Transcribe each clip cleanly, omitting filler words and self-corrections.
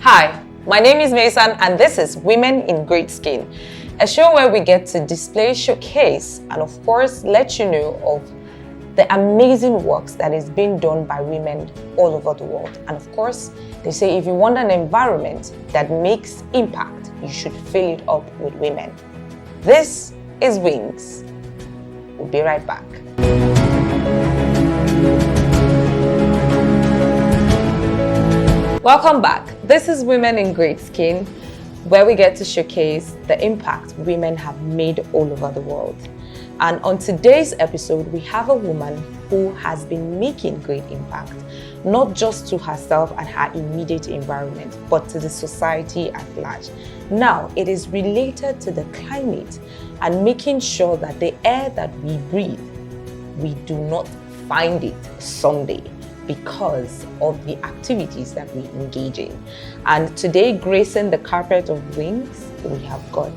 Hi, my name is Mason and this is Women in Great Skin, a show where we get to display, showcase, and of course let you know of the amazing works that is being done by women all over the world. And of course, they say if you want an environment that makes impact, you should fill it up with women. This is Wings. We'll be right back. Welcome back. This is Women in Great Skin, where we get to showcase the impact women have made all over the world. And on today's episode, we have a woman who has been making great impact, not just to herself and her immediate environment, but to the society at large. Now, it is related to the climate and making sure that the air that we breathe, we do not find it someday, because of the activities that we engage in. And today, gracing the carpet of Wings, we have got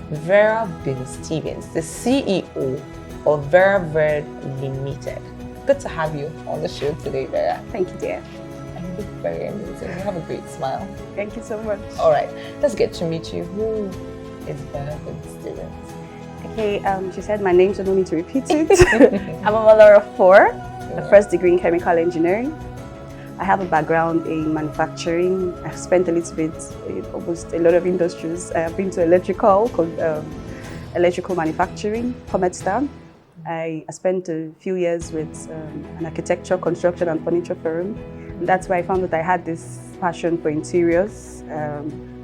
Vera Stevens, the CEO of Verde Limited. Good to have you on the show today, Vera. Thank you, dear. And you look very amazing. You have a great smile. Thank you so much. All right, let's get to meet you. Who is Vera Stevens? Okay, she said my name, so don't need to repeat it. I'm a mother of four, a first degree in chemical engineering. I have a background in manufacturing. I've spent a little bit in almost a lot of industries. I have been to electrical manufacturing, Cometstar. I spent a few years with an architecture, construction and furniture firm. And that's where I found that I had this passion for interiors,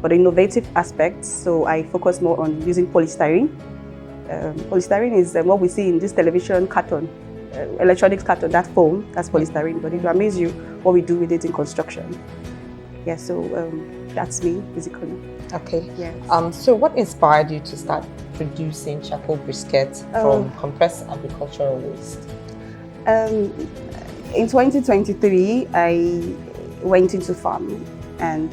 but innovative aspects. So I focus more on using polystyrene. Polystyrene is what we see in this television carton, electronics carton, that foam, that's polystyrene. But it will amaze you what we do with it in construction. Yeah, so that's me, basically. Okay. Yes. So what inspired you to start producing charcoal briquettes from compressed agricultural waste? In 2023, I went into farming and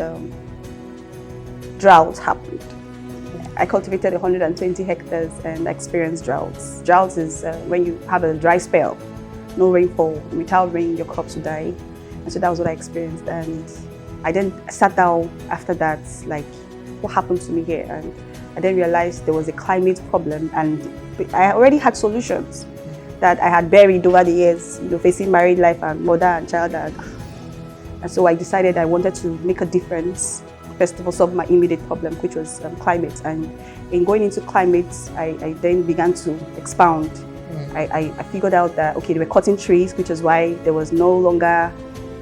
drought happened. I cultivated 120 hectares and experienced droughts. Droughts is when you have a dry spell, no rainfall. Without rain, your crops will die. And so that was what I experienced. And I then sat down after that, like, what happened to me here? And I then realized there was a climate problem, and I already had solutions that I had buried over the years, facing married life and mother and child. And so I decided I wanted to make a difference. First of all, solve my immediate problem, which was climate. And in going into climate, I then began to expound. I figured out that, okay, they were cutting trees, which is why there was no longer,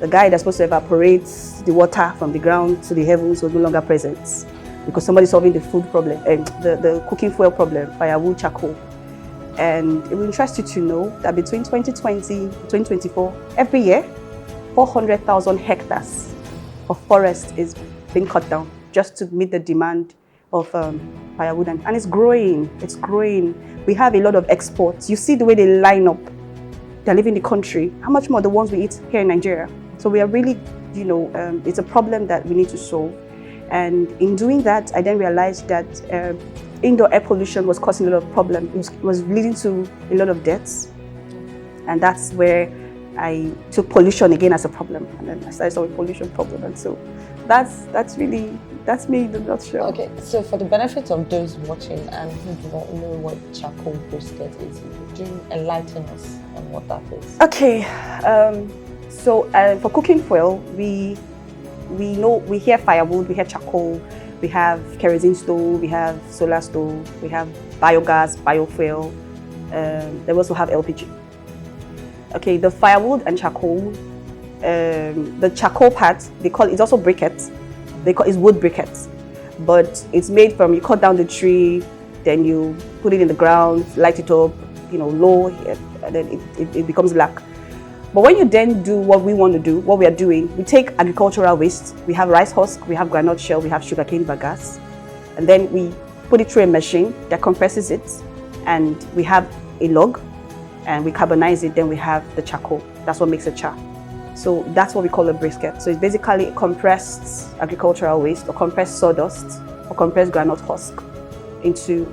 the guy that's supposed to evaporate the water from the ground to the heavens was no longer present, because somebody's solving the food problem, the cooking fuel problem, firewood, charcoal. And it will interest you to know that between 2020 and 2024, every year, 400,000 hectares of forest is being cut down just to meet the demand of firewood, and it's growing. It's growing. We have a lot of exports. You see the way they line up. They live in the country. How much more the ones we eat here in Nigeria? So we are really, it's a problem that we need to solve. And in doing that, I then realized that indoor air pollution was causing a lot of problems. It was leading to a lot of deaths, and that's where I took pollution again as a problem, and then I started solving pollution problem. And so that's me in a nutshell. Okay, so for the benefit of those watching and who do not know what charcoal briquette is, would you enlighten us on what that is? Okay, so for cooking fuel, we hear firewood, we hear charcoal, we have kerosene stove, we have solar stove, we have biogas, biofuel. They also have LPG. Okay, the firewood and charcoal, the charcoal part, it's also briquettes. It's wood briquettes, but it's made from, you cut down the tree, then you put it in the ground, light it up, low, and then it becomes black. But when you then do what we want to do, what we are doing, we take agricultural waste, we have rice husk, we have groundnut shell, we have sugarcane bagasse, and then we put it through a machine that compresses it, and we have a log, and we carbonize it, then we have the charcoal. That's what makes it char. So that's what we call a briquette. So it's basically compressed agricultural waste, or compressed sawdust, or compressed groundnut husk into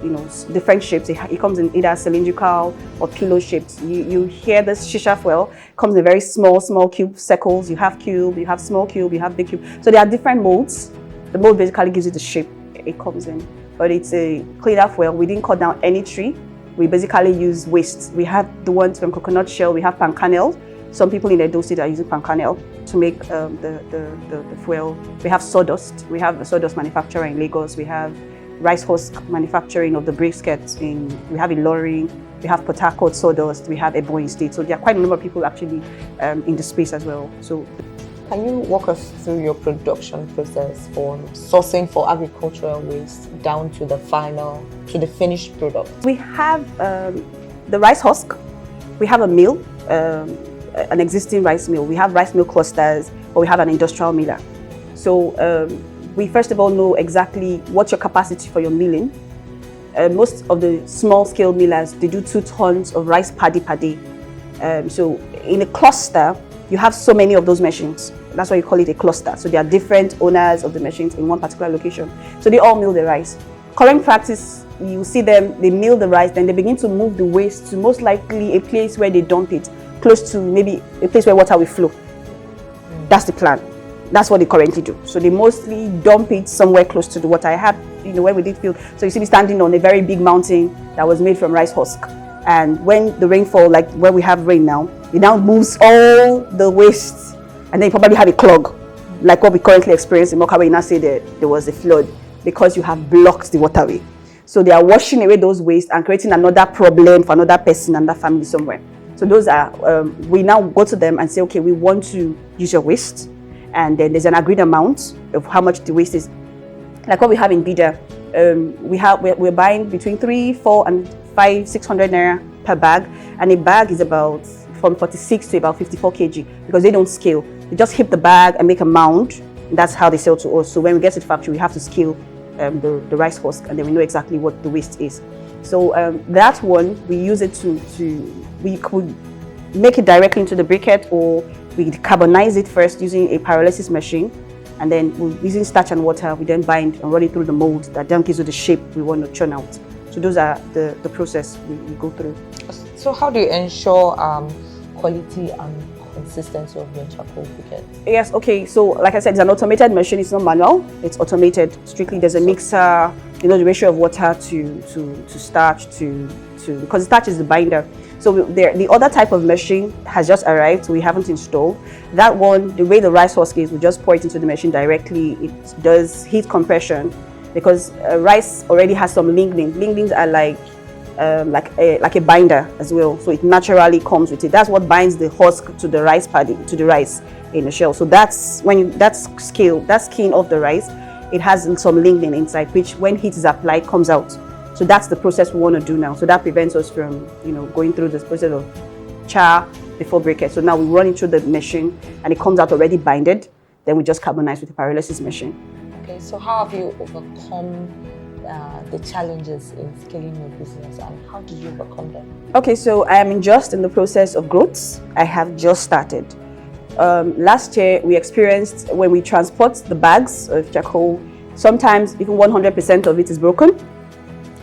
different shapes. It comes in either cylindrical or pillow shapes. You hear this shisha fuel comes in very small cube circles. You have cube, you have small cube, you have big cube. So there are different molds The mold basically gives you the shape it comes in. But it's a cleaner fuel. We didn't cut down any tree. We basically use waste. We have the ones from coconut shell. We have palm kernel. Some people in Edo State are using palm kernel to make the fuel. We have sawdust. We have a sawdust manufacturer in Lagos. We have rice husk manufacturing of the briquettes we have in Loring. We have Port Harcourt sawdust. We have Ebonyi State. So there are quite a number of people actually in the space as well. So, can you walk us through your production process from sourcing for agricultural waste down to the finished product? We have the rice husk. We have a mill, an existing rice mill. We have rice mill clusters, or we have an industrial miller. So we first of all know exactly what's your capacity for your milling. Most of the small scale millers, they do 2 tons of rice paddy per day. So in a cluster, you have so many of those machines. That's why you call it a cluster. So there are different owners of the machines in one particular location. So they all mill the rice. Current practice, you see them, they mill the rice, then they begin to move the waste to most likely a place where they dump it, close to maybe a place where water will flow. That's the plan. That's what they currently do. So they mostly dump it somewhere close to the water. I had, where we did field. So you see me standing on a very big mountain that was made from rice husk. And when the rainfall, like where we have rain now, it now moves all the waste, and then you probably have a clog, like what we currently experience in Mokawe. You now say that there was a flood because you have blocked the waterway. So they are washing away those waste and creating another problem for another person, another family somewhere. So those are, we now go to them and say, okay, we want to use your waste. And then there's an agreed amount of how much the waste is. Like what we have in Bida, we're buying between 300, 400 and 500, 600 naira per bag. And a bag is about from 46 to about 54 kg because they don't scale. They just hit the bag and make a mound. And that's how they sell to us. So when we get to the factory, we have to scale the rice husk, and then we know exactly what the waste is. So that one, we use it we could make it directly into the briquette, or we carbonize it first using a pyrolysis machine, and then using starch and water, we then bind and run it through the mold that then gives you the shape we want to churn out. So those are the process we go through. So how do you ensure quality and consistency of your charcoal briquette? Yes, okay, so like I said, it's an automated machine. It's not manual, it's automated. Strictly there's a mixer, the ratio of water to starch because starch is the binder. So the other type of machine has just arrived, so we haven't installed. That one, the way the rice husk is, we just pour it into the machine directly. It does heat compression because rice already has some lignin. Lignins are like a binder as well, so it naturally comes with it. That's what binds the husk to the rice paddy, to the rice in the shell. So that's that's skin of the rice. It has some lignin inside, which when heat is applied comes out. So that's the process we want to do now. So that prevents us from going through this process of char before briquette. So now we run it through the machine and it comes out already binded. Then we just carbonize with the pyrolysis machine. Okay, so how have you overcome the challenges in scaling your business, and how did you overcome them? Okay, so I am just in the process of growth. I have just started. Last year we experienced, when we transport the bags of charcoal, sometimes even 100% of it is broken.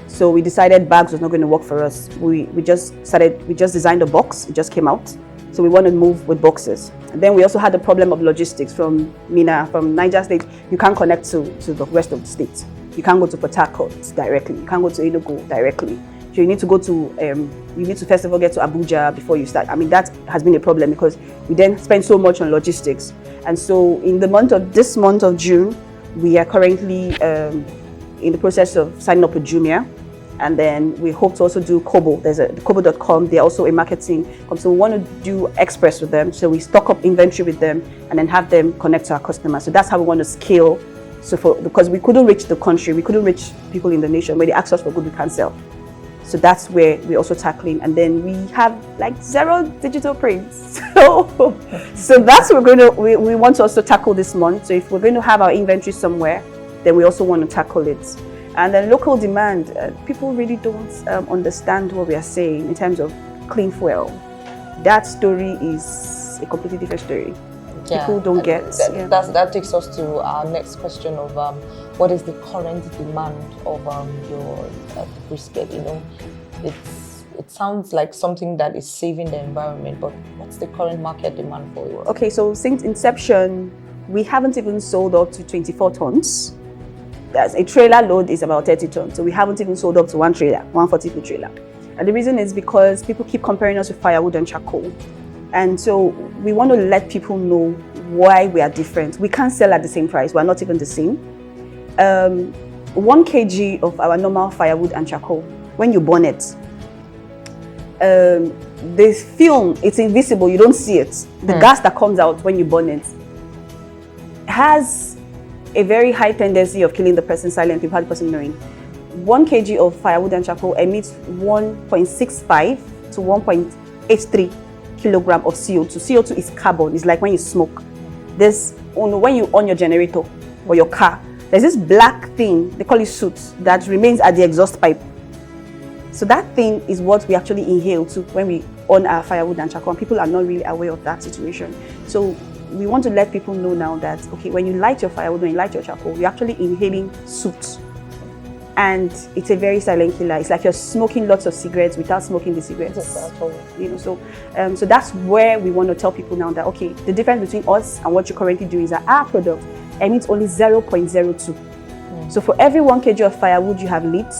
So we decided bags was not going to work for us. We just designed a box. It just came out. So we want to move with boxes. And then we also had the problem of logistics from Niger State. You can't connect to the rest of the state. You can't go to Port Harcourt directly. You can't go to Enugu directly. So you need to first of all get to Abuja before you start. I mean, that has been a problem because we then spend so much on logistics. And so in this month of June, we are currently in the process of signing up with Jumia. And then we hope to also do Kobo. There's Kobo.com. They're also a marketing company. So we want to do express with them. So we stock up inventory with them and then have them connect to our customers. So that's how we want to scale. So because we couldn't reach the country, we couldn't reach people in the nation. When they ask us for good, we can't sell. So that's where we're also tackling. And then we have like 0 digital prints. So that's what we want to also tackle this month. So if we're going to have our inventory somewhere, then we also want to tackle it. And then local demand, people really don't understand what we are saying in terms of clean fuel. That story is a completely different story. Yeah, people don't get. That takes us to our next question of what is the current demand of your brisket? It sounds like something that is saving the environment, but what's the current market demand for it? Okay, so since inception, We haven't even sold up to 24 tons. That's a trailer load is about 30 tons. So we haven't even sold up to one trailer, 140-foot trailer. And the reason is because people keep comparing us with firewood and charcoal. And so we want to let people know why we are different. We can't sell at the same price. We're not even the same. 1 kg of our normal firewood and charcoal, when you burn it, the film, it's invisible, you don't see it. The gas that comes out when you burn it has a very high tendency of killing the person silently without the person knowing. 1 kg of firewood and charcoal emits 1.65 to 1.83 kilogram of CO2. CO2 is carbon. It's like when you smoke. When you on your generator or your car, there's this black thing, they call it soot, that remains at the exhaust pipe. So that thing is what we actually inhale to when we on our firewood and charcoal. And people are not really aware of that situation. So we want to let people know now that, okay, when you light your firewood, when you light your charcoal, you're actually inhaling soot. And it's a very silent killer. It's like you're smoking lots of cigarettes without smoking the cigarettes. So that's where we want to tell people now that, okay, the difference between us and what you currently do is that our product emits only 0.02. So for every 1 kg of firewood you have lit,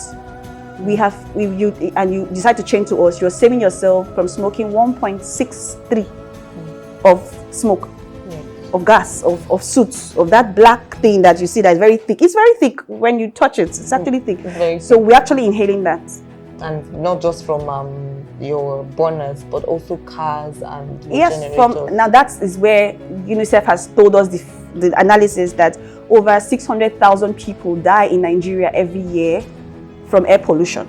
you decide to change to us, you're saving yourself from smoking 1.63 of smoke. Of gas, of soot, of that black thing that you see that is very thick. It's very thick when you touch it. It's actually thick. So we're actually inhaling that. And not just from your burners, but also cars and generators. Now that is where UNICEF has told us the analysis that over 600,000 people die in Nigeria every year from air pollution.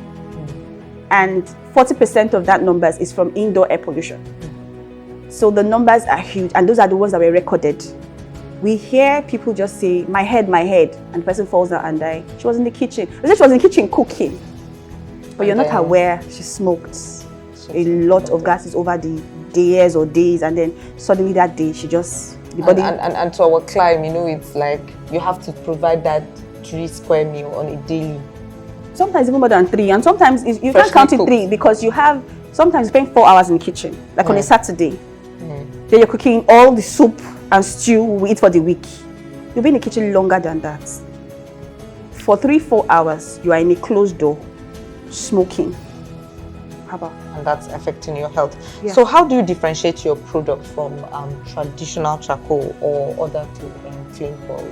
And 40% of that numbers is from indoor air pollution. So the numbers are huge, and those are the ones that were recorded. We hear people just say, my head, and the person falls down and dies. She was in the kitchen. She was in the kitchen cooking. But you're not aware she smoked a lot of gases over the years or days, and then suddenly that day she just, the body... And to our climb, it's like you have to provide that 3 square meal on a daily. Sometimes even more than 3, and sometimes you can't count it 3 because sometimes you spend 4 hours in the kitchen, like on a Saturday. Then you're cooking all the soup and stew we eat for the week. You'll be in the kitchen longer than that. For 3-4 hours, you are in a closed door, smoking. How about? And that's affecting your health. Yeah. So how do you differentiate your product from traditional charcoal or other clean fuels?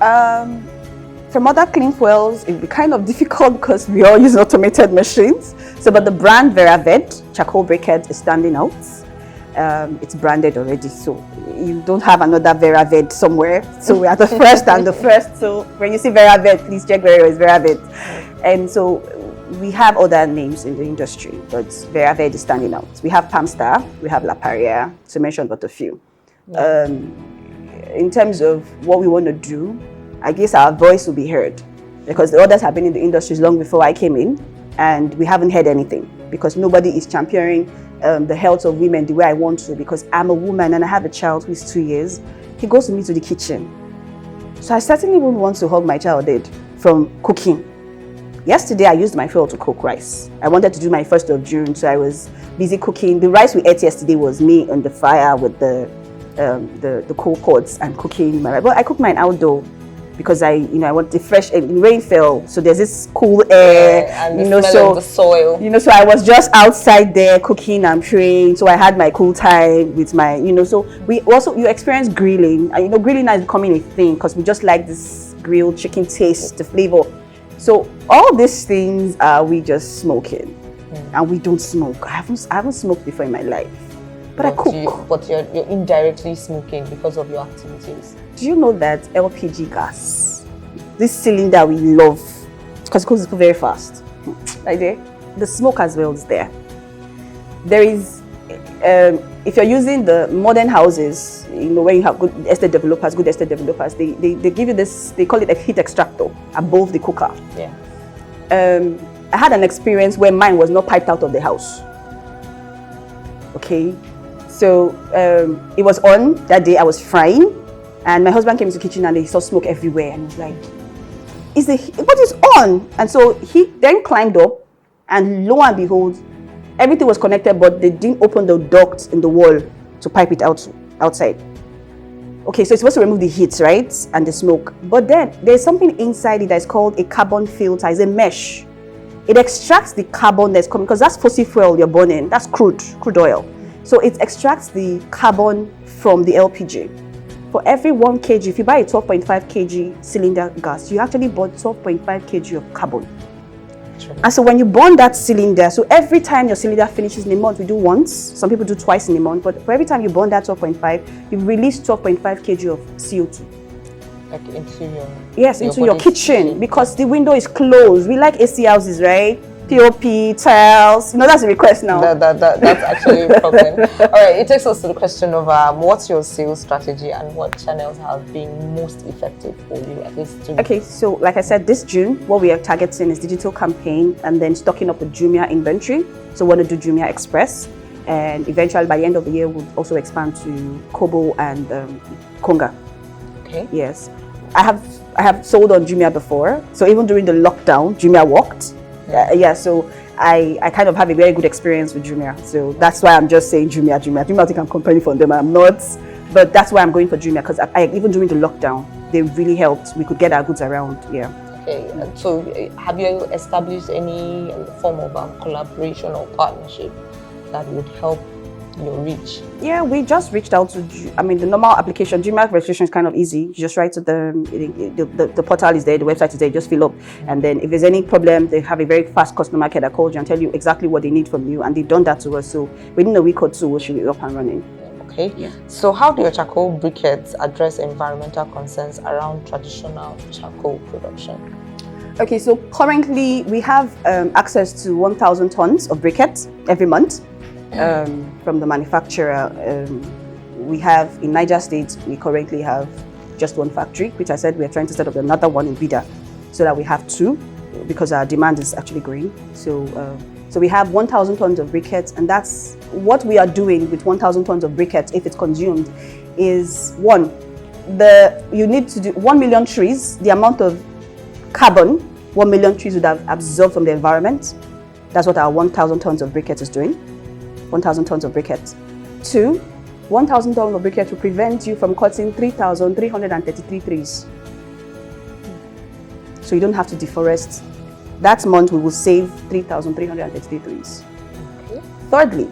From other clean fuels, it'd be kind of difficult because we all use automated machines. But the brand Verde charcoal briquette is standing out. It's branded already, so you don't have another Vera Verde somewhere. So we are the first and the first. So when you see Vera Verde, please check where it is Vera Verde. And so we have other names in the industry, but Vera Verde is standing out. We have Palmstar, we have La Paria, to mention but a few. In terms of what we want to do, I guess our voice will be heard because the others have been in the industries long before I came in, and we haven't heard anything because nobody is championing the health of women the way I want to, because I'm a woman and I have a child who is 2 years. He goes with me to the kitchen. So I certainly wouldn't want to hug my child dead from cooking. Yesterday I used my fuel to cook rice. I wanted to do my 1st of June, so I was busy cooking. The rice we ate yesterday was me on the fire with the coal pots and cooking. But I cooked mine outdoor because I want the fresh. Rain fell, so there's this cool air, and the smell of the soil. So I was just outside there cooking and praying. So I had my cool time with my, So you experience grilling, and grilling now is becoming a thing because we just like this grilled chicken taste, the flavor. So all these things are we just smoking, and we don't smoke. I haven't smoked before in my life, but I cook. But you're indirectly smoking because of your activities. Do you know that LPG gas, this cylinder we love, because it cooks very fast, right there, the smoke as well is there. There is, if you're using the modern houses, when you have good estate developers, they give you this, they call it a heat extractor above the cooker. Yeah. I had an experience where mine was not piped out of the house. Okay, so it was on that day. I was frying. And my husband came into the kitchen and he saw smoke everywhere, and he was like, what is on? And so he then climbed up, and lo and behold, everything was connected, but they didn't open the duct in the wall to pipe it outside. Okay, so it's supposed to remove the heat, right? And the smoke. But then there's something inside it that's called a carbon filter. It's a mesh. It extracts the carbon that's coming, because that's fossil fuel you're burning. That's crude oil. So it extracts the carbon from the LPG. For every 1 kg, if you buy a 12.5 kg cylinder gas, you actually burn 12.5 kg of carbon. True. And so when you burn that cylinder, so every time your cylinder finishes in a month, we do once. Some people do twice in a month, but for every time you burn that 12.5, you release 12.5 kg of CO2. Like into your... Yes, into your kitchen, because the window is closed. We like AC houses, right? POP, tiles. No, that's a request now. That's actually a problem. All right, it takes us to the question of what's your sales strategy and what channels have been most effective for you, at least to... Okay, so like I said, this June, what we are targeting is digital campaign and then stocking up with Jumia inventory. So we want to do Jumia Express, and eventually by the end of the year, we'll also expand to Kobo and Konga. Okay. Yes. I have sold on Jumia before, so even during the lockdown, Jumia worked. So I kind of have a very good experience with Jumia. So that's why I'm just saying Jumia. I think I'm comparing for them. I'm not, but that's why I'm going for Jumia, because even during the lockdown, they really helped. We could get our goods around. Yeah. Okay. So have you established any form of collaboration or partnership that would help your reach? Yeah, we just reached out to, the normal application, Gmail registration is kind of easy. You just write to them, the portal is there, the website is there, just fill up. And then if there's any problem, they have a very fast customer care that calls you and tell you exactly what they need from you. And they've done that to us. So within a week or two, we should be up and running. Okay. Yeah. So how do your charcoal briquettes address environmental concerns around traditional charcoal production? Okay, so currently we have access to 1,000 tons of briquettes every month. From the manufacturer. We have in Niger State, we currently have just one factory, which I said we are trying to set up another one in Vida, so that we have two, because our demand is actually growing. So we have 1,000 tons of briquettes, and that's what we are doing with 1,000 tons of briquettes. If it's consumed, is you need to do 1 million trees. The amount of carbon 1 million trees would have absorbed from the environment. That's what our 1,000 tons of briquettes is doing. 1,000 tons of briquettes. 2, 1,000 tons of briquettes will prevent you from cutting 3,333 trees. So you don't have to deforest. That month we will save 3,333 trees. Okay. Thirdly,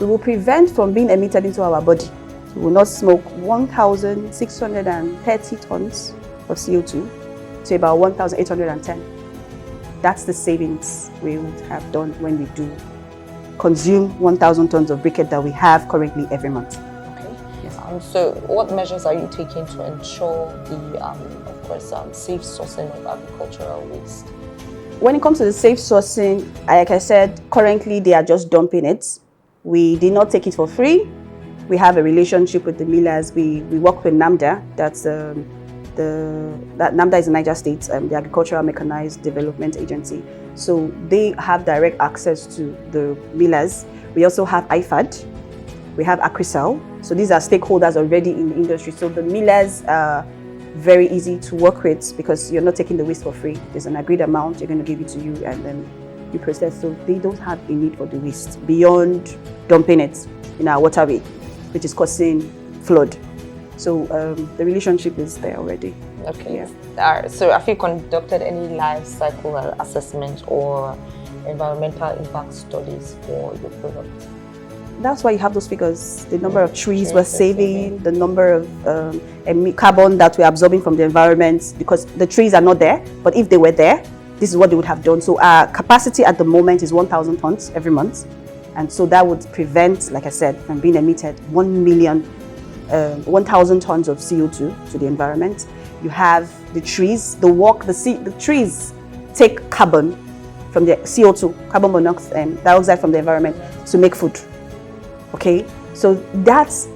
we will prevent from being emitted into our body. We will not smoke 1,630 tons of CO2 to about 1,810. That's the savings we would have done when we do consume 1,000 tons of briquette that we have currently every month. Okay. Yes. So what measures are you taking to ensure the, of course, safe sourcing of agricultural waste? When it comes to the safe sourcing, like I said, currently they are just dumping it. We did not take it for free. We have a relationship with the millers. We work with NAMDA. That's that NAMDA is in Niger State, the Agricultural Mechanized Development Agency. So they have direct access to the millers. We also have IFAD. We have Acrisel. So these are stakeholders already in the industry. So the millers are very easy to work with, because you're not taking the waste for free. There's an agreed amount, they're going to give it to you, and then you process. So they don't have a need for the waste beyond dumping it in our waterway, which is causing flood. So the relationship is there already. Okay. Yeah. So have you conducted any life cycle assessment or environmental impact studies for your product? That's why you have those figures. The number of trees we're saving, the number of carbon that we're absorbing from the environment, because the trees are not there. But if they were there, this is what they would have done. So our capacity at the moment is 1,000 tons every month. And so that would prevent, like I said, from being emitted 1,000 tons of CO2 to the environment. You have the trees, the trees take carbon from the CO2, carbon monoxide and dioxide from the environment to make food. Okay, so that's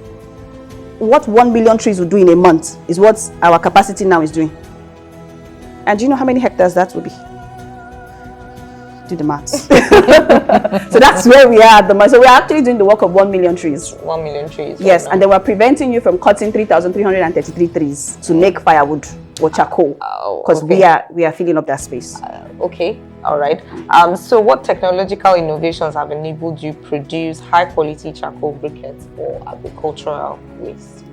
what 1 million trees will do in a month, is what our capacity now is doing. And do you know how many hectares that will be? Do the maths. So that's where we are at the moment. So we're actually doing the work of 1 million trees. 1 million trees. Yes, right, and then we're preventing you from cutting 3,333 trees to make firewood or charcoal, because we are filling up that space. Okay, all right. So what technological innovations have enabled you produce high quality charcoal briquettes for agricultural waste?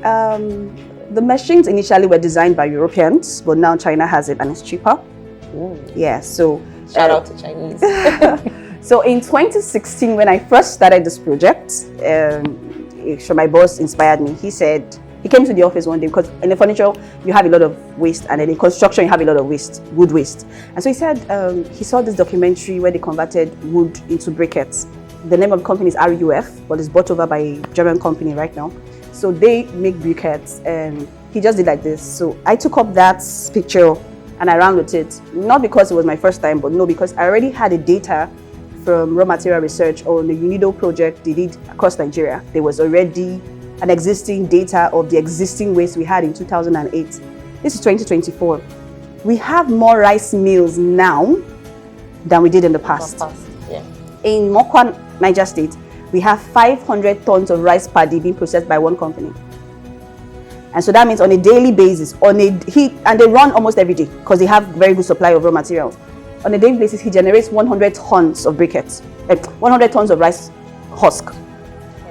the machines initially were designed by Europeans, but now China has it and it's cheaper. Ooh. Yeah, so Shout out to Chinese. so in 2016, when I first started this project, so my boss inspired me. He came to the office one day because in the furniture you have a lot of waste, and then in construction you have a lot of waste, wood waste. And so he said he saw this documentary where they converted wood into briquettes. The name of the company is RUF, but it's bought over by a German company right now. So they make briquettes, and he just did like this. So I took up that picture and I ran with it. Not because it was my first time, but no, because I already had the data from raw material research on the UNIDO project they did across Nigeria. There was already an existing data of the existing waste we had in 2008. This is 2024. We have more rice mills now than we did in the past. Yeah. In Mokwa, Niger State, we have 500 tons of rice paddy being processed by one company. And so that means on a daily basis, and they run almost every day because they have very good supply of raw materials. On a daily basis, he generates 100 tons of briquettes, 100 tons of rice husk.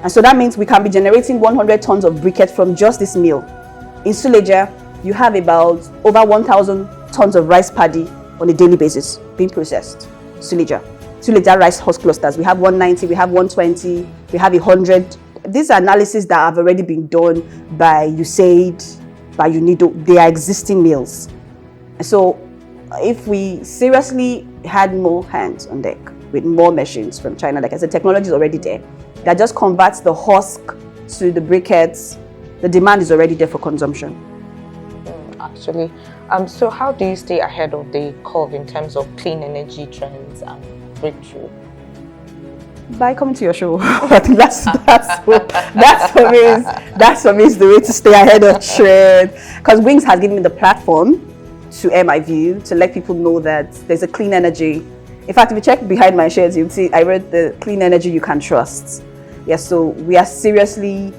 And so that means we can be generating 100 tons of briquettes from just this mill. In Suleja, you have about over 1,000 tons of rice paddy on a daily basis being processed. Suleja rice husk clusters. We have 190, we have 120, we have 100. These are analyses that have already been done by USAID, by UNIDO. They are existing mills. So if we seriously had more hands on deck with more machines from China, like I said, technology is already there. That just converts the husk to the briquettes. The demand is already there for consumption. Actually, so how do you stay ahead of the curve in terms of clean energy trends and breakthrough? By coming to your show. I think that's for me is the way to stay ahead of trend. Because Wings has given me the platform to air my view, to let people know that there's a clean energy. In fact, if you check behind my shades, you'll see I wrote the clean energy you can trust. Yes, so we are seriously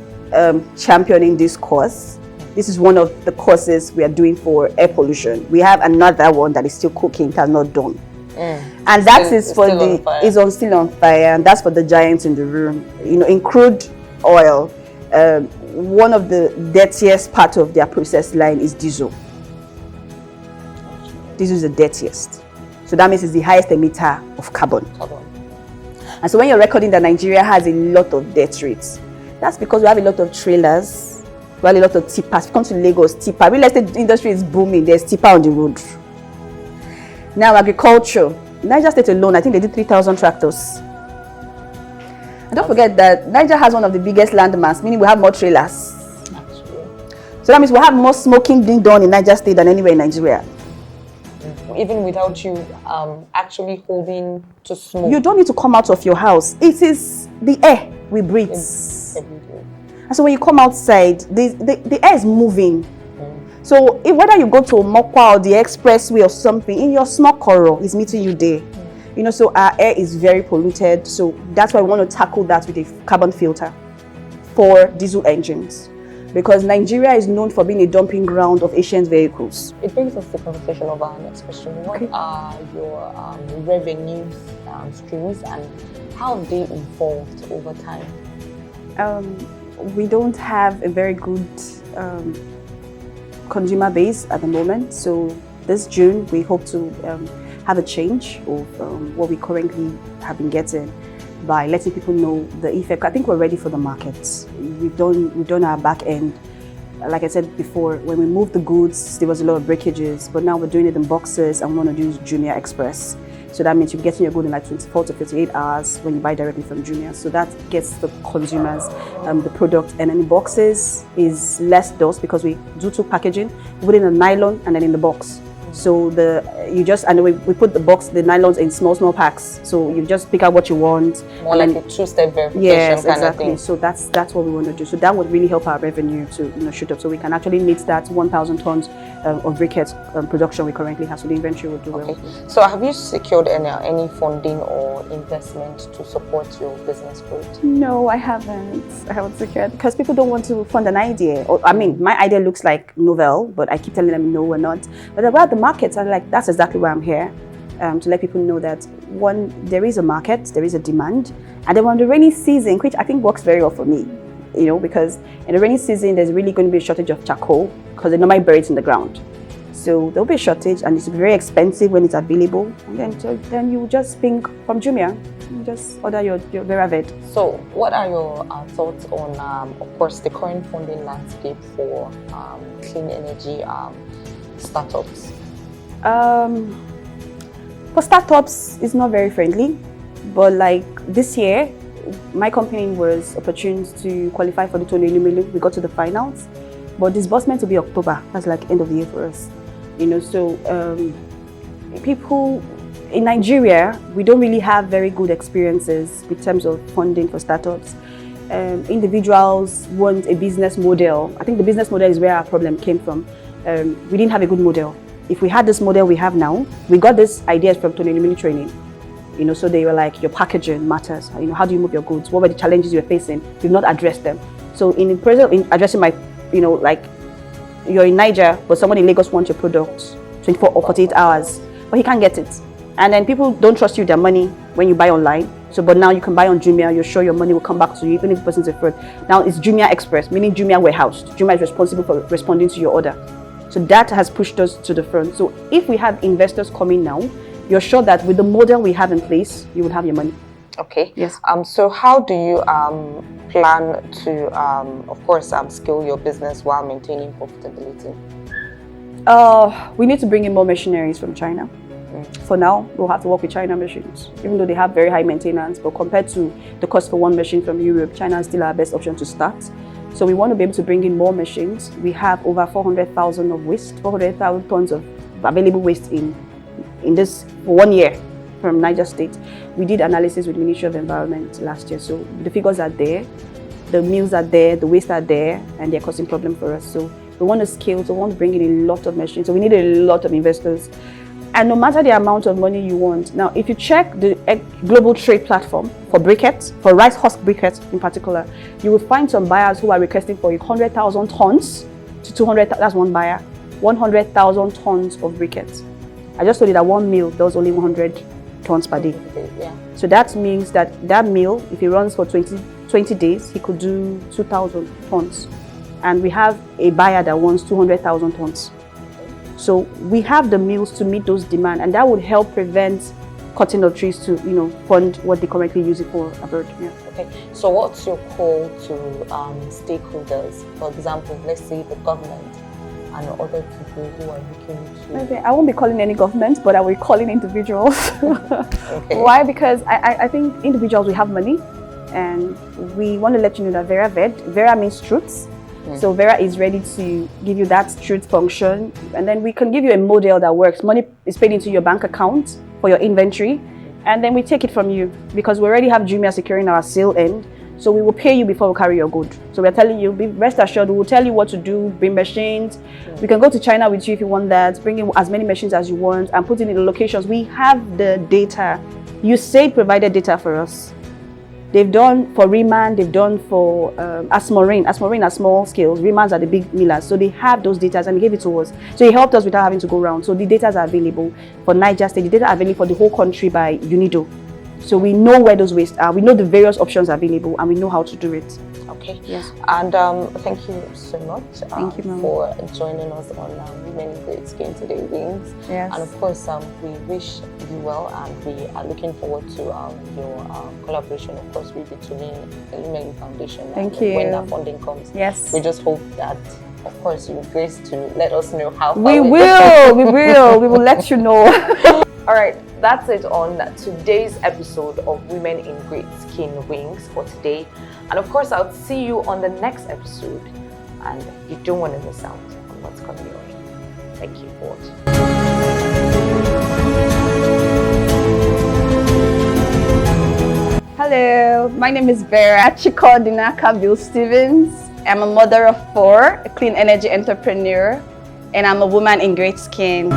championing this course. This is one of the courses we are doing for air pollution. We have another one that is still cooking, it has not done. And that is for still on fire, and that's for the giants in the room. You know, in crude oil, one of the dirtiest part of their process line is diesel. Diesel is the dirtiest. So that means it's the highest emitter of carbon. And so when you're recording that Nigeria has a lot of death rates, that's because we have a lot of trailers, we have a lot of tippers. If you come to Lagos, tipper, real estate industry is booming, there's tipper on the road. Now agriculture, Niger State alone, I think they did 3,000 tractors. And don't forget that Niger has one of the biggest land mass, meaning we have more trailers. So that means we have more smoking being done in Niger State than anywhere in Nigeria. Even without you actually holding to smoke. You don't need to come out of your house. It is the air we breathe. And so when you come outside, the air is moving. So whether you go to Mokwa or the expressway or something, in your Smokoro is meeting you there. You know, so our air is very polluted. So that's why we want to tackle that with a carbon filter for diesel engines. Because Nigeria is known for being a dumping ground of Asian vehicles. It brings us to the conversation of our next question. What are your revenue streams and how have they evolved over time? We don't have a very good consumer base at the moment. So this June, we hope to have a change of what we currently have been getting by letting people know the effect. I think we're ready for the market. We've done our back end. Like I said before, when we moved the goods, there was a lot of breakages, but now we're doing it in boxes and we want to do Junior Express. So that means you're getting your good in like 24 to 58 hours when you buy directly from Junior. So that gets the consumers the product. And in the boxes is less dust because we do two packaging. We put it in a nylon and then in the box. So we put the nylons in small packs. So you just pick out what you want. More like a two-step verification kind of thing. So that's what we want to do. So that would really help our revenue to shoot up. So we can actually meet that 1,000 tons of briquettes production we currently have. So the inventory will do well. So have you secured any funding or investment to support your business growth? No, I haven't. I haven't secured because people don't want to fund an idea. My idea looks like novel, but I keep telling them no, we're not. But about the markets, I'm like, that's exactly why I'm here, to let people know that one, there is a market, there is a demand, and then on the rainy season, which I think works very well for me, because in the rainy season, there's really going to be a shortage of charcoal because they normally bury it in the ground. So there'll be a shortage and it's very expensive when it's available. And then you just ping from Jumia. You just order your Vera Verde. So what are your thoughts on, of course, the current funding landscape for clean energy startups? For startups, it's not very friendly. But like this year, my company was opportune to qualify for the Tony Lumelu. We got to the finals. But disbursement will be October. That's like end of the year for us. So people in Nigeria, we don't really have very good experiences in terms of funding for startups. Individuals want a business model. I think the business model is where our problem came from. We didn't have a good model. If we had this model we have now, we got this ideas from Tony Lumelu training. So they were like, your packaging matters. How do you move your goods? What were the challenges you were facing? You've not addressed them. So in addressing my, like you're in Niger, but someone in Lagos wants your product 24 or 48 hours, but he can't get it. And then people don't trust you with their money when you buy online. But now you can buy on Jumia, you're sure your money will come back to you, even if the person's a fraud. Now it's Jumia Express, meaning Jumia warehouse. Jumia is responsible for responding to your order. So that has pushed us to the front. So if we have investors coming now, you're sure that with the model we have in place, you will have your money. Okay. Yes. So how do you plan to, of course, scale your business while maintaining profitability? We need to bring in more machineries from China. For now, we'll have to work with China machines, even though they have very high maintenance. But compared to the cost for one machine from Europe, China is still our best option to start. So we want to be able to bring in more machines. We have over 400,000 of waste, 400,000 tons of available waste in this for 1 year from Niger State. We did analysis with Ministry of Environment last year. So the figures are there, the mills are there, the waste are there, and they're causing problem for us. So we want to scale, so we want to bring in a lot of machines. So we need a lot of investors. And no matter the amount of money you want, now if you check the global trade platform for briquettes, for rice husk briquettes in particular, you will find some buyers who are requesting for 100,000 tons to 200, that's one buyer, 100,000 tons of briquettes. I just told you that one mill does only 100 tons per day. Yeah. So that means that mill, if he runs for 20 days, he could do 2,000 tons. And we have a buyer that wants 200,000 tons. So we have the mills to meet those demands, and that would help prevent cutting of trees to, fund what they currently use it for abroad. Yeah. Okay. So what's your call to stakeholders? For example, let's say the government and other people who are looking to... Okay. I won't be calling any government, but I will be calling individuals. Okay. Why? Because I think individuals, we have money, and we want to let you know that Vera Verde, Vera means truths. So Vera is ready to give you that truth function, and then we can give you a model that works. Money is paid into your bank account for your inventory, and then we take it from you because we already have Jumia securing our sale end. So we will pay you before we carry your good. So we're telling you, be rest assured, we will tell you what to do, bring machines. We can go to China with you if you want that, bring in as many machines as you want and put it in the locations. We have the data. USAID provided data for us. They've done for Riemann, they've done for Asmarine. Asmarine are small scales, Riemann's are the big millers. So they have those data and they gave it to us. So it helped us without having to go around. So the data are available for Niger State. The data are available for the whole country by UNIDO. So we know where those wastes are. We know the various options available and we know how to do it. Okay. Yes. And thank you so much thank you, for joining us on Women in Great Skin today, Wings. Yes. And of course, we wish you well, and we are looking forward to your collaboration, of course, with the Tulane Foundation. Thank you. When that funding comes. Yes. We just hope that, of course, you'll grace to let us know how far we will let you know. All right, that's it on today's episode of Women in Great Skin Wings for today. And of course, I'll see you on the next episode. And you don't want to miss out on what's coming your way. Thank you for watching. Hello, my name is Vera Chikodinaka Bill Stevens. I'm a mother of 4, a clean energy entrepreneur, and I'm a woman in great skin.